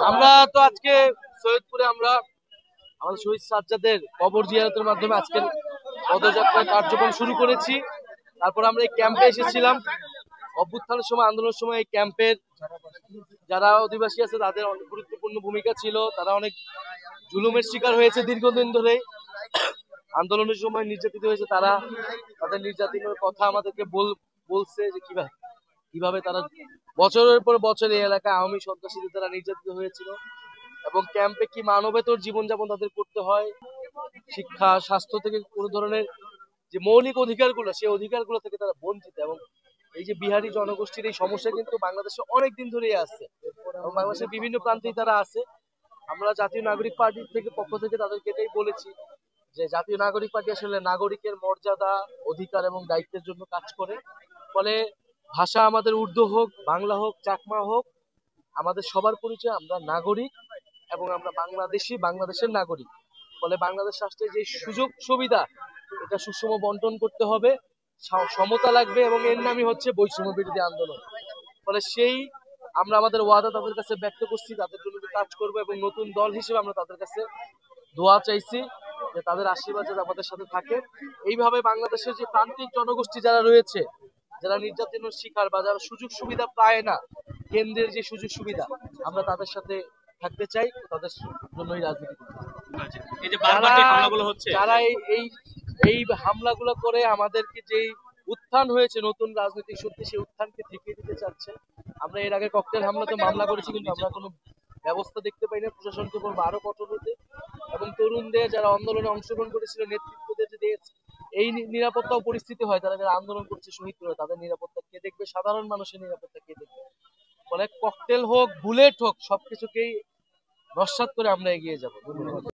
আমরা তো আজকে সৈয়দপুরে আমাদের শহীদ সাজ্জাদের কবর জিয়ারতের মাধ্যমে আজকের পদযাত্রার কার্যক্রম শুরু করেছি। তারপর আমরা এই ক্যাম্পে এসেছিলাম। অভ্যুত্থানের সময়, আন্দোলনের সময় এই ক্যাম্পের যারা অধিবাসী আছে তাদের অনেক গুরুত্বপূর্ণ ভূমিকা ছিল। তারা অনেক জুলুমের শিকার হয়েছে দীর্ঘদিন ধরে, আন্দোলনের সময় নির্যাতিত হয়েছে। তারা তাদের নির্যাতনের কথা আমাদেরকে বলছে যে কিভাবে তারা বছরের পর বছর এই এলাকায় আওয়ামী সন্ত্রাসীদের দ্বারা নির্যাতিত হয়েছিল, এবং ক্যাম্পে কি মানবেতর জীবনযাপন তাদের করতে হয়, শিক্ষা, স্বাস্থ্য থেকে কোনো ধরনের যে মৌলিক অধিকারগুলো, সেই অধিকারগুলো থেকে তারা বঞ্চিত। এবং এই যে বিহারি জনগোষ্ঠীর এই সমস্যা কিন্তু বাংলাদেশে অনেক দিন ধরেই আছে, এবং বাংলাদেশের বিভিন্ন প্রান্তেই তারা আছে। আমরা জাতীয় নাগরিক পার্টির পক্ষ থেকে তাদেরকে এটাই বলেছি যে জাতীয় নাগরিক পার্টি আসলে নাগরিকের মর্যাদা, অধিকার এবং দায়িত্বের জন্য কাজ করে। ফলে ভাষা আমাদের উর্দু হোক, বাংলা হোক, চাকমা হোক, আমাদের সবার পরিচয় আমরা নাগরিক, এবং আমরা বাংলাদেশি, বাংলাদেশের নাগরিক। ফলে বাংলাদেশ রাষ্ট্রের যে সুযোগ সুবিধা, এটা সুষম বন্টন করতে হবে, সমতা লাগবে, এবং এর নামই হচ্ছে বৈষম্য বিরোধী আন্দোলন। ফলে আমরা আমাদের ওয়াদা তাদের কাছে ব্যক্ত করছি, তাদের জন্য কাজ করবো, এবং নতুন দল হিসেবে আমরা তাদের কাছে দোয়া চাইছি যে তাদের আশীর্বাদ যাতে আমাদের সাথে থাকে। এইভাবে বাংলাদেশের যে প্রান্তিক জনগোষ্ঠী যারা রয়েছে, যারা নির্যাতনের শিকার বা যারা সুযোগ সুবিধা পায় না, কেন্দ্রের যে সুযোগ সুবিধা, আমরা তাদের সাথে থাকতে চাই, তাদের জন্যই রাজনীতি করতে চাই। এই যে বারবার যে হামলাগুলো হচ্ছে, যারা এই এই হামলাগুলো করে আমাদেরকে যেই উত্থান হয়েছে নতুন রাজনৈতিক শক্তি, সেই উত্থানকে ঠেকিয়ে দিতে চাচ্ছে। আমরা এর আগে ককটেল হামলাতে মামলা করেছি, কিন্তু আমরা কোনো ব্যবস্থা দেখতে পাই না। প্রশাসনকে বলবো আরো কঠোর হতে, এবং তরুণদের যারা আন্দোলনে অংশগ্রহণ করেছিল, নেতৃত্বদের যদি এই নিরাপত্তা পরিস্থিতি হয়, তারা যারা আন্দোলন করছে শহীদ করে, তাদের নিরাপত্তা কে দেখবে? সাধারণ মানুষের নিরাপত্তা কে দেখবে? ফলে ককটেল হোক, বুলেট হোক, সবকিছুকেই নস্যাৎ করে আমরা এগিয়ে যাবো। ধন্যবাদ।